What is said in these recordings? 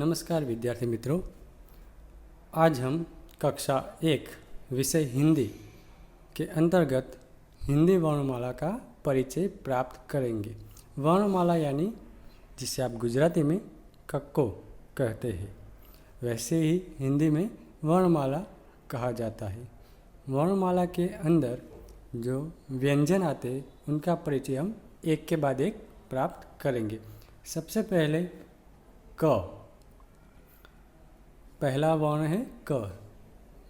नमस्कार विद्यार्थी मित्रों, आज हम कक्षा 1 विषय हिंदी के अंतर्गत हिंदी वर्णमाला का परिचय प्राप्त करेंगे। वर्णमाला यानी जिसे आप गुजराती में कक्को कहते हैं, वैसे ही हिंदी में वर्णमाला कहा जाता है। वर्णमाला के अंदर जो व्यंजन आते हैं उनका परिचय हम एक के बाद एक प्राप्त करेंगे। सबसे पहले क, पहला वर्ण है क।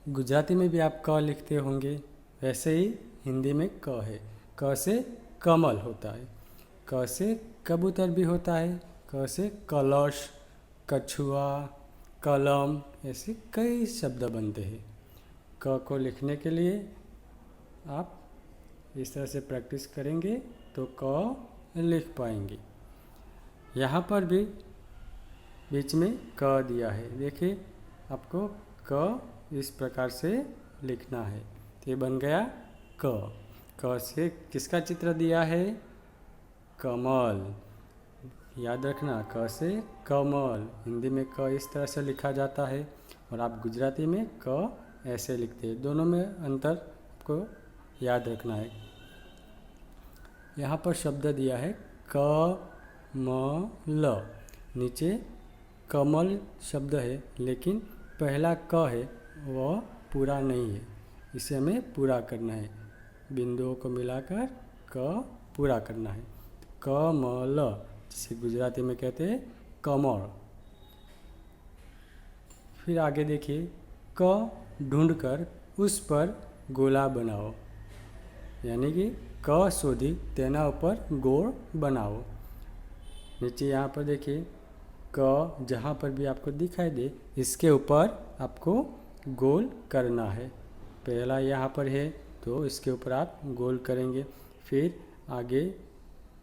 गुजराती में भी आप क लिखते होंगे, वैसे ही हिंदी में क है। क से कमल होता है, क से कबूतर भी होता है, क से कलश, कछुआ, कलम, ऐसे कई शब्द बनते हैं। क को लिखने के लिए आप इस तरह से प्रैक्टिस करेंगे तो क लिख पाएंगे। यहाँ पर भी बीच में क दिया है, देखिए आपको क इस प्रकार से लिखना है। तो ये बन गया क। क से किसका चित्र दिया है? कमल। याद रखना, क से कमल। हिंदी में क इस तरह से लिखा जाता है और आप गुजराती में क ऐसे लिखते हैं। दोनों में अंतर आपको याद रखना है। यहाँ पर शब्द दिया है कमल। नीचे कमल शब्द है, लेकिन पहला क है वह पूरा नहीं है, इसे हमें पूरा करना है। बिंदुओं को मिलाकर क पूरा करना है। कमल, जिसे गुजराती में कहते हैं कमल। फिर आगे देखिए, क ढूंढकर उस पर गोला बनाओ, यानी कि क शोधी तेना ऊपर गोल बनाओ। नीचे यहाँ पर देखिए, क जहाँ पर भी आपको दिखाई दे इसके ऊपर आपको गोल करना है। पहला यहाँ पर है तो इसके ऊपर आप गोल करेंगे। फिर आगे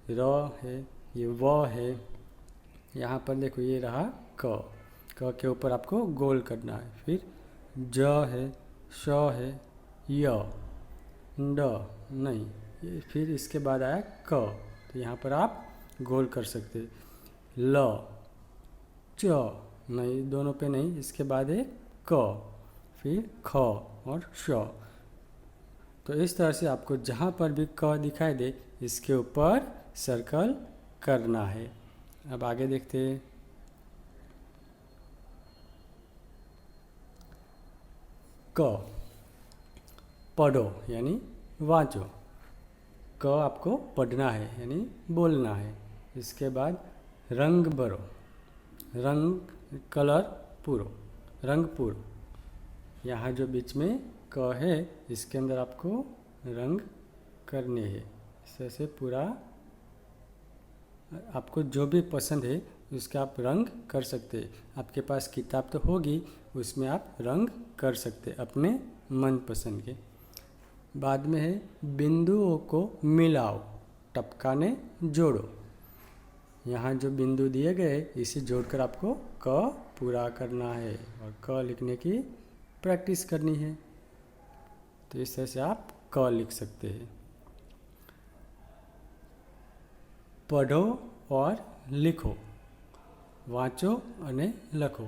र है, ये व है। यहाँ पर देखो ये रहा क के ऊपर आपको गोल करना है। फिर ज है, श है, य, ड नहीं, फिर इसके बाद आया क, तो यहाँ पर आप गोल कर सकते। ल, च नहीं, दोनों पे नहीं, इसके बाद है क, फिर ख और श। तो इस तरह से आपको जहाँ पर भी क दिखाई दे इसके ऊपर सर्कल करना है। अब आगे देखते हैं। क, पढ़ो यानी वाँचो। क आपको पढ़ना है यानी बोलना है। इसके बाद रंग भरो, रंग कलर पूरो, रंग पूरो। यहाँ जो बीच में क है इसके अंदर आपको रंग करने हैं। इस तरह से पूरा आपको जो भी पसंद है उसका आप रंग कर सकते हैं। आपके पास किताब तो होगी, उसमें आप रंग कर सकते अपने मन पसंद के। बाद में है बिंदुओं को मिलाओ, टपकाने जोड़ो। यहाँ जो बिंदु दिए गए इसे जोड़कर आपको क पूरा करना है और क लिखने की प्रैक्टिस करनी है। तो इस तरह से आप क लिख सकते हैं। पढ़ो और लिखो, वाँचो और लखो।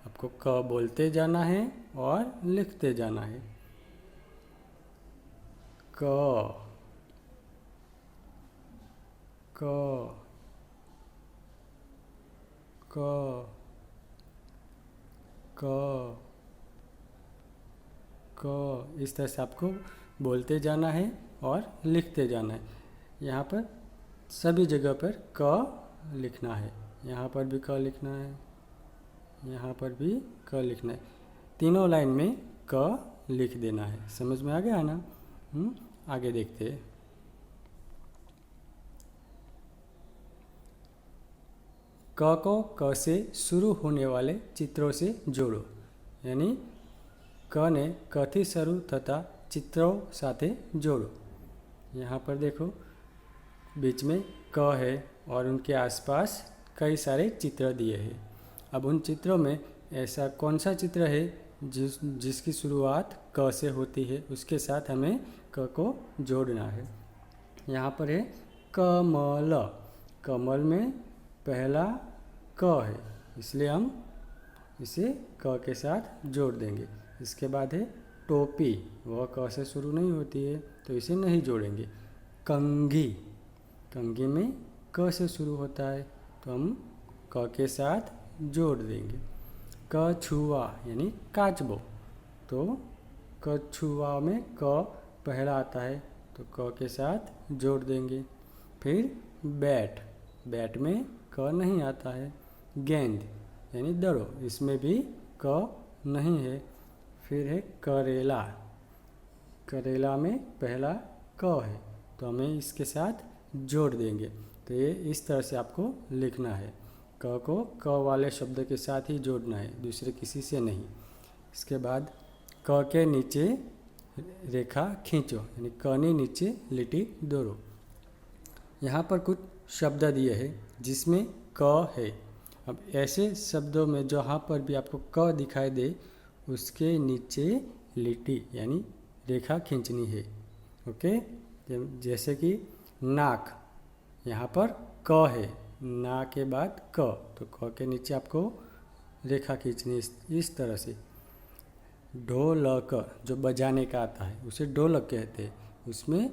आपको क बोलते जाना है और लिखते जाना है। क, क, क, क, क, इस तरह से आपको बोलते जाना है और लिखते जाना है। यहाँ पर सभी जगह पर क लिखना है। यहाँ पर भी क लिखना है, यहाँ पर भी क लिखना है। तीनों लाइन में क लिख देना है। समझ में आ गया ना? आगे देखते हैं। क को क से शुरू होने वाले चित्रों से जोड़ो, यानी क ने क થી શરૂ થતા चित्रों साथे जोड़ो। यहाँ पर देखो बीच में क है और उनके आसपास कई सारे चित्र दिए हैं। अब उन चित्रों में ऐसा कौन सा चित्र है जिसकी शुरुआत क से होती है, उसके साथ हमें क को जोड़ना है। यहाँ पर है कमल। कमल में पहला क है, इसलिए हम इसे क के साथ जोड़ देंगे। इसके बाद है टोपी, वह क से शुरू नहीं होती है तो इसे नहीं जोड़ेंगे। कंघी, कंघी में क से शुरू होता है तो हम क के साथ जोड़ देंगे। कछुआ यानी काचबो, तो कछुआ में क पहला आता है तो क के साथ जोड़ देंगे। फिर बैट, बैट में क नहीं आता है। गेंद यानी दड़ो, इसमें भी क नहीं है। फिर है करेला, करेला में पहला क है तो हमें इसके साथ जोड़ देंगे। तो ये इस तरह से आपको लिखना है, क को क वाले शब्द के साथ ही जोड़ना है, दूसरे किसी से नहीं। इसके बाद क के नीचे रेखा खींचो, यानी क ने नीचे लिटी दौड़ो। यहाँ पर कुछ शब्द दिए हैं जिसमें क है। अब ऐसे शब्दों में जहाँ पर भी आपको क दिखाई दे उसके नीचे लिटी यानी रेखा खींचनी है। ओके, जैसे कि नाक, यहाँ पर क है, ना के बाद क, तो क के नीचे आपको रेखा खींचनी इस तरह से। ढोलक, जो बजाने का आता है उसे ढोलक कहते हैं, उसमें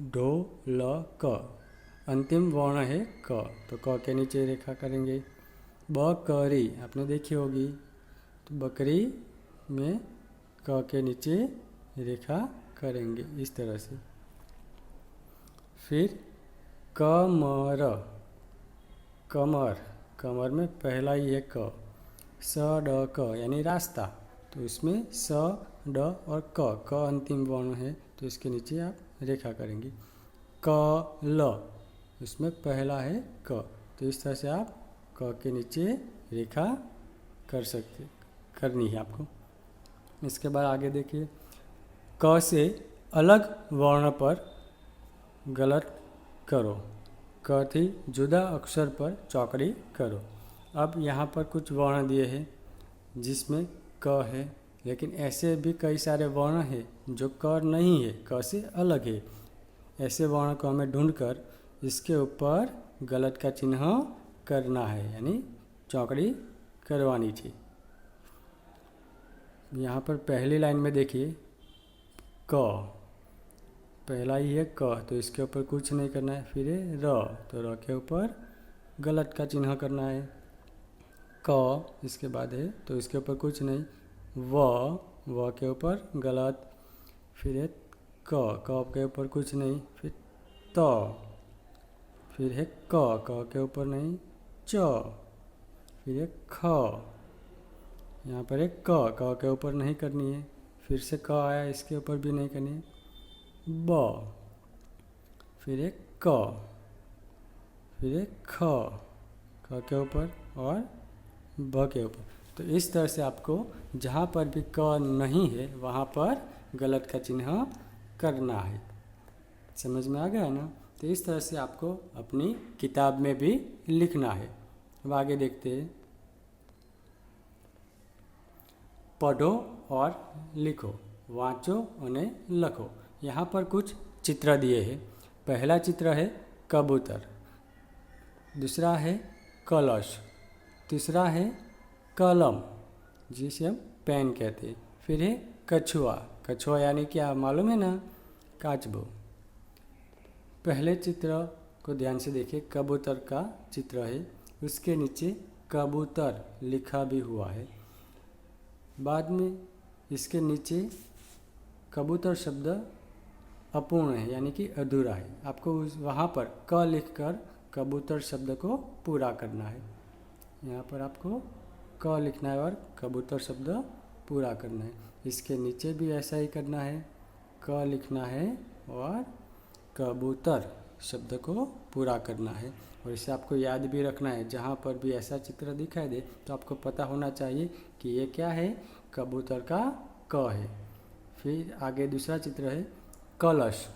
ढोलक, अंतिम वर्ण है क, तो क के नीचे रेखा करेंगे। बकरी आपने देखी होगी, तो बकरी में क के नीचे रेखा करेंगे इस तरह से। फिर कमर, कमर, कमर में पहला ही है क। सड़क यानी रास्ता, तो इसमें स ड और क अंतिम वर्ण है तो इसके नीचे आप रेखा करेंगे। कल, इसमें पहला है क, तो इस तरह से आप क के नीचे रेखा करनी है आपको। इसके बाद आगे देखिए, क से अलग वर्ण पर गलत करो, क थी जुदा अक्षर पर चौकड़ी करो। अब यहाँ पर कुछ वर्ण दिए हैं जिसमें क है, लेकिन ऐसे भी कई सारे वर्ण हैं जो क नहीं है, क से अलग है। ऐसे वर्ण को हमें ढूंढकर इसके ऊपर गलत का चिन्ह करना है, यानी चौकड़ी करवानी थी। यहाँ पर पहली लाइन में देखिए क, पहला ही है क, तो इसके ऊपर कुछ नहीं करना है। फिर है र, तो र के ऊपर गलत का चिन्ह करना है। क इसके बाद है तो इसके ऊपर कुछ नहीं। व के ऊपर गलत। फिर है क के ऊपर कुछ नहीं। फिर त, फिर है क के ऊपर नहीं। च, फिर है ख, यहाँ पर एक क के ऊपर नहीं करनी है। फिर से क आया, इसके ऊपर भी नहीं करनी है। ब, फिर एक क, फिर एक ख, ख के ऊपर और ब के ऊपर। तो इस तरह से आपको जहाँ पर भी क नहीं है वहाँ पर गलत का चिन्ह करना है। समझ में आ गया ना? तो इस तरह से आपको अपनी किताब में भी लिखना है। अब आगे देखते हैं। पढ़ो और लिखो, वाँचो और लखो। यहाँ पर कुछ चित्र दिए हैं। पहला चित्र है कबूतर, दूसरा है कलश, तीसरा है कलम जिसे हम पेन कहते हैं। फिर है कछुआ, कछुआ यानी क्या मालूम है ना? काचबो। पहले चित्र को ध्यान से देखिए, कबूतर का चित्र है, उसके नीचे कबूतर लिखा भी हुआ है। बाद में इसके नीचे कबूतर शब्द अपूर्ण है यानी कि अधूरा है। आपको वहाँ पर क लिखकर कबूतर शब्द को पूरा करना है। यहाँ पर आपको क लिखना है और कबूतर शब्द पूरा करना है। इसके नीचे भी ऐसा ही करना है, क लिखना है और कबूतर शब्द को पूरा करना है। और इसे आपको याद भी रखना है, जहाँ पर भी ऐसा चित्र दिखाई दे तो आपको पता होना चाहिए कि ये क्या है, कबूतर का क है। फिर आगे दूसरा चित्र है कलश,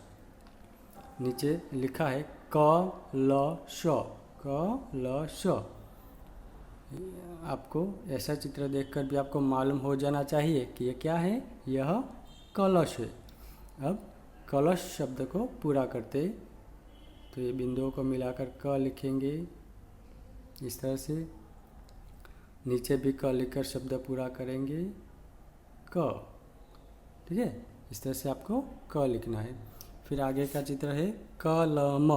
नीचे लिखा है क ल श, क ल श। आपको ऐसा चित्र देखकर भी आपको मालूम हो जाना चाहिए कि ये क्या है, यह कलश है। अब कलश शब्द को पूरा करते तो ये बिंदुओं को मिलाकर क लिखेंगे इस तरह से। नीचे भी क लिखकर शब्द पूरा करेंगे क। ठीक है, इस तरह से आपको क लिखना है। फिर आगे का चित्र है कलम।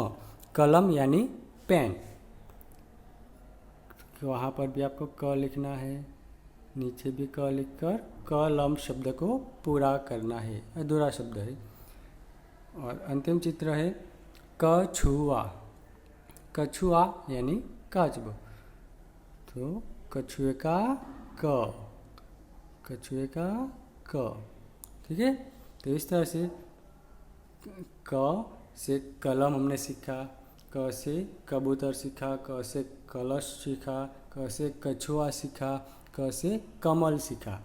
कलम यानी पेन, वहाँ पर भी आपको क लिखना है, नीचे भी क लिखकर कलम शब्द को पूरा करना है, अधूरा शब्द है। और अंतिम चित्र है कछुआ। कछुआ यानी काचबो, तो कछुए का क, कछुए का क। ठीक है, तो इस तरह से क से कलम हमने सीखा, क से कबूतर सीखा, क से कलश सीखा, क से कछुआ सीखा, क से कमल सीखा।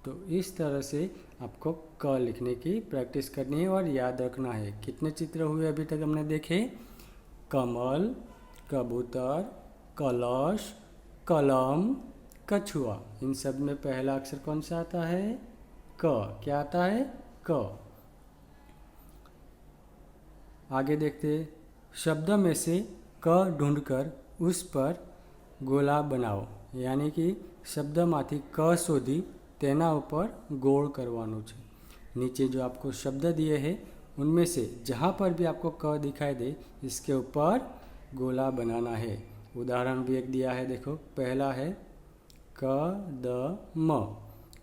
तो इस तरह से आपको क लिखने की प्रैक्टिस करनी है और याद रखना है। कितने चित्र हुए अभी तक हमने देखे? कमल, कबूतर, कलश, कलम, कछुआ। इन सब में पहला अक्षर कौन सा आता है? क। क्या आता है? क। आगे देखते, शब्द में से क ढूंढकर उस पर गोला बनाओ। यानी कि શબ્દમાંથી ક શોધી તેના ઉપર गोल करवानो છે। नीचे जो आपको शब्द दिए हैं उनमें से जहाँ पर भी आपको क दिखाई दे इसके ऊपर गोला बनाना है। उदाहरण भी एक दिया है, देखो पहला है कदम।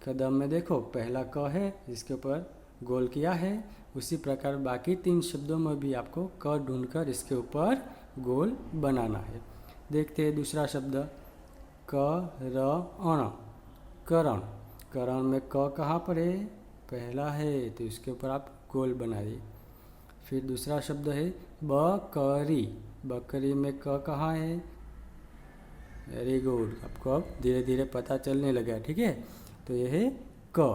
कदम में देखो पहला क है, इसके ऊपर गोल किया है। उसी प्रकार बाकी 3 शब्दों में भी आपको क ढूंढकर इसके ऊपर गोल बनाना है। देखते हैं दूसरा शब्द करण। करण, करण में क कहाँ पर है? पहला है, तो इसके ऊपर आप गोल बनाइए। फिर दूसरा शब्द है बकरी। बकरी में क कहाँ है? वेरी गुड, आपको अब धीरे धीरे पता चलने लगा। ठीक है, तो यह है क।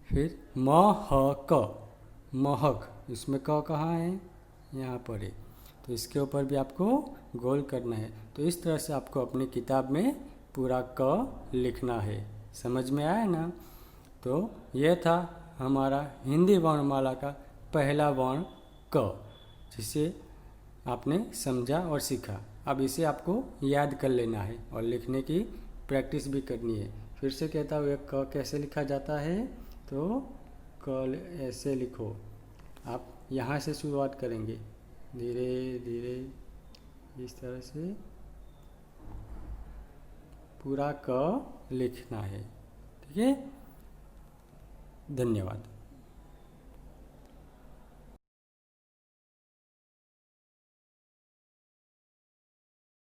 फिर महक। महक, इसमें क कहाँ है? यहाँ पर है, तो इसके ऊपर भी आपको गोल करना है। तो इस तरह से आपको अपनी किताब में पूरा क लिखना है। समझ में आया ना? तो यह था हमारा हिंदी वर्णमाला का पहला वर्ण क, जिसे आपने समझा और सीखा। अब इसे आपको याद कर लेना है और लिखने की प्रैक्टिस भी करनी है। फिर से कहता हूँ क कैसे लिखा जाता है, तो क ऐसे लिखो। आप यहाँ से शुरुआत करेंगे, धीरे धीरे इस तरह से पूरा क लिखना है। ठीक है, धन्यवाद।